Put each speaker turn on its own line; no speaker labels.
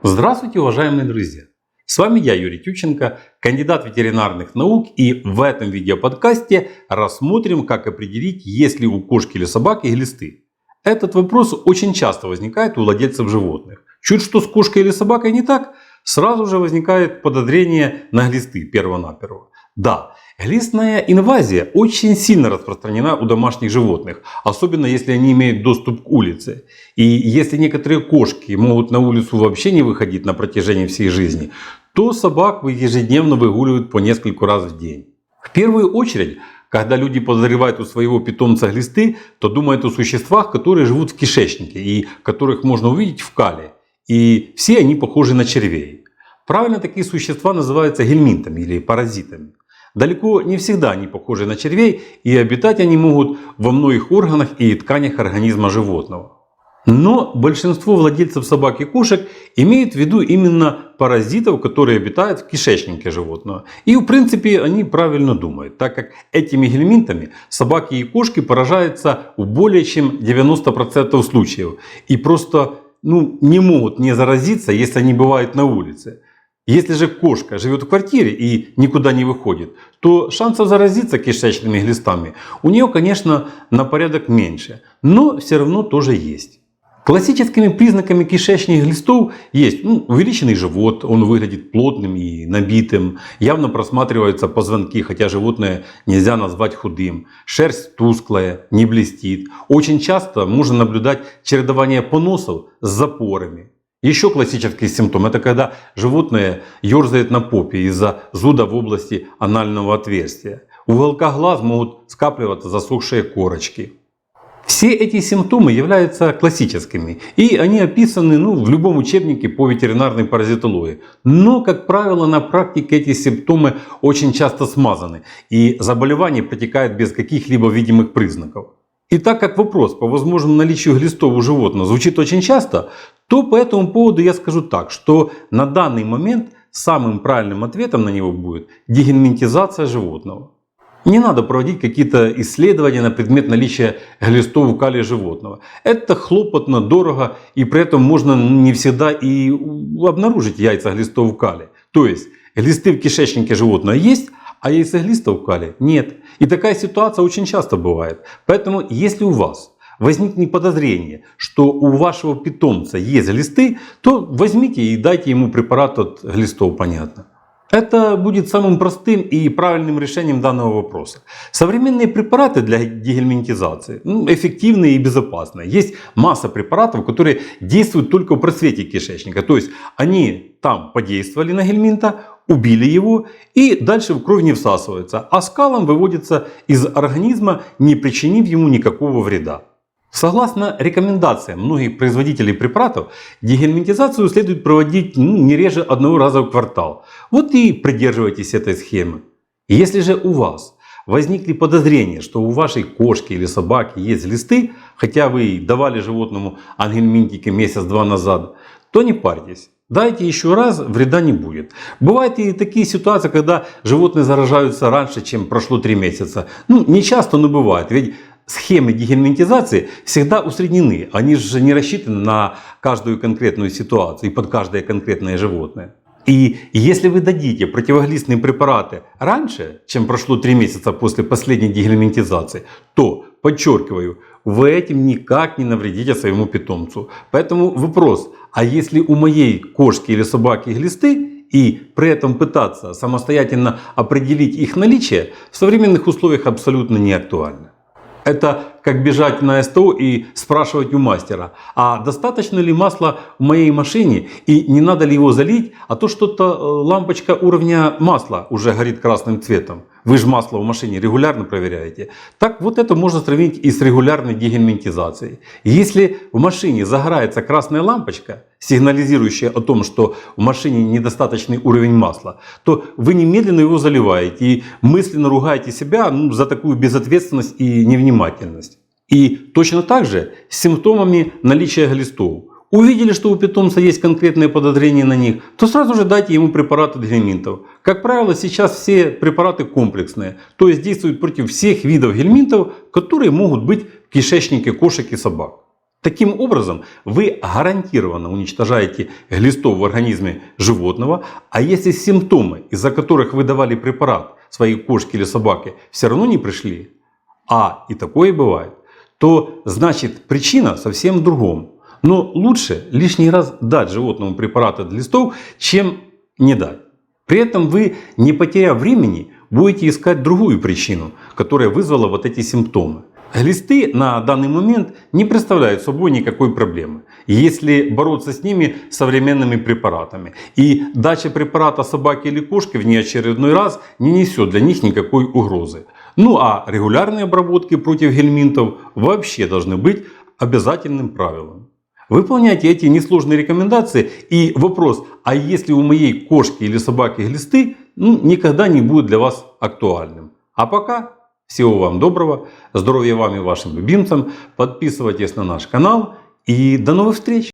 Здравствуйте, уважаемые друзья! С вами я, Юрий Тютченко, кандидат ветеринарных наук, и в этом видеоподкасте рассмотрим, как определить, есть ли у кошки или собаки глисты. Этот вопрос очень часто возникает у владельцев животных. Чуть что с кошкой или собакой не так, сразу же возникает подозрение на глисты перво-наперво. Да, глистная инвазия очень сильно распространена у домашних животных, особенно если они имеют доступ к улице. И если некоторые кошки могут на улицу вообще не выходить на протяжении всей жизни, то собак ежедневно выгуливают по нескольку раз в день. В первую очередь, когда люди подозревают у своего питомца глисты, то думают о существах, которые живут в кишечнике и которых можно увидеть в кале. И все они похожи на червей. Правильно, такие существа называются гельминтами или паразитами. Далеко не всегда они похожи на червей, и обитать они могут во многих органах и тканях организма животного. Но большинство владельцев собак и кошек имеют в виду именно паразитов, которые обитают в кишечнике животного. И в принципе они правильно думают, так как этими гельминтами собаки и кошки поражаются в более чем 90% случаев. И просто не могут не заразиться, если они бывают на улице. Если же кошка живет в квартире и никуда не выходит, то шансов заразиться кишечными глистами у нее, конечно, на порядок меньше, но все равно тоже есть. Классическими признаками кишечных глистов есть увеличенный живот, он выглядит плотным и набитым, явно просматриваются позвонки, хотя животное нельзя назвать худым, шерсть тусклая, не блестит. Очень часто можно наблюдать чередование поносов с запорами. Еще классический симптом — это когда животное ерзает на попе из-за зуда в области анального отверстия. В уголках глаз могут скапливаться засохшие корочки. Все эти симптомы являются классическими, и они описаны в любом учебнике по ветеринарной паразитологии. Но, как правило, на практике эти симптомы очень часто смазаны, и заболевание протекает без каких-либо видимых признаков. И так как вопрос по возможному наличию глистов у животного звучит очень часто, то по этому поводу я скажу так, что на данный момент самым правильным ответом на него будет дегельминтизация животного. Не надо проводить какие-то исследования на предмет наличия глистов в кале животного. Это хлопотно, дорого, и при этом можно не всегда и обнаружить яйца глистов в кале. То есть глисты в кишечнике животного есть, а яйца глистов в кале нет. И такая ситуация очень часто бывает. Поэтому если у вас возникнет подозрение, что у вашего питомца есть глисты, то возьмите и дайте ему препарат от глистов, понятно. Это будет самым простым и правильным решением данного вопроса. Современные препараты для дегельминтизации эффективные и безопасные. Есть масса препаратов, которые действуют только в просвете кишечника. То есть они там подействовали на гельминта, убили его и дальше в кровь не всасываются, а скалом выводятся из организма, не причинив ему никакого вреда. Согласно рекомендациям многих производителей препаратов, дегельминтизацию следует проводить не реже одного раза в квартал. Вот и придерживайтесь этой схемы. Если же у вас возникли подозрения, что у вашей кошки или собаки есть глисты, хотя вы давали животному ангельминтики месяц-два назад, то не парьтесь. Дайте еще раз, вреда не будет. Бывают и такие ситуации, когда животные заражаются раньше, чем прошло 3 месяца. Не часто, но бывает. Ведь схемы дегельминтизации всегда усреднены. Они же не рассчитаны на каждую конкретную ситуацию и под каждое конкретное животное. И если вы дадите противоглистные препараты раньше, чем прошло 3 месяца после последней дегельминтизации, то, подчеркиваю, вы этим никак не навредите своему питомцу. Поэтому вопрос, а если у моей кошки или собаки глисты, и при этом пытаться самостоятельно определить их наличие, в современных условиях абсолютно не актуально. Это как бежать на СТО и спрашивать у мастера, а достаточно ли масла в моей машине и не надо ли его залить, а то что-то лампочка уровня масла уже горит красным цветом. Вы же масло в машине регулярно проверяете. Так вот это можно сравнить и с регулярной дегельминтизацией. Если в машине загорается красная лампочка, сигнализирующая о том, что в машине недостаточный уровень масла, то вы немедленно его заливаете и мысленно ругаете себя за такую безответственность и невнимательность. И точно так же с симптомами наличия глистов. Увидели, что у питомца есть конкретные подозрения на них, то сразу же дайте ему препарат от гельминтов. Как правило, сейчас все препараты комплексные, то есть действуют против всех видов гельминтов, которые могут быть в кишечнике кошек и собак. Таким образом, вы гарантированно уничтожаете глистов в организме животного, а если симптомы, из-за которых вы давали препарат своей кошке или собаке, все равно не пришли, а и такое бывает, то значит причина совсем в другом. Но лучше лишний раз дать животному препарат от глистов, чем не дать. При этом вы, не потеряв времени, будете искать другую причину, которая вызвала вот эти симптомы. Глисты на данный момент не представляют собой никакой проблемы, если бороться с ними современными препаратами. И дача препарата собаке или кошке в неочередной раз не несет для них никакой угрозы. Ну а регулярные обработки против гельминтов вообще должны быть обязательным правилом. Выполняйте эти несложные рекомендации, и вопрос, а если у моей кошки или собаки глисты, никогда не будет для вас актуальным. А пока всего вам доброго, здоровья вам и вашим любимцам, подписывайтесь на наш канал и до новых встреч!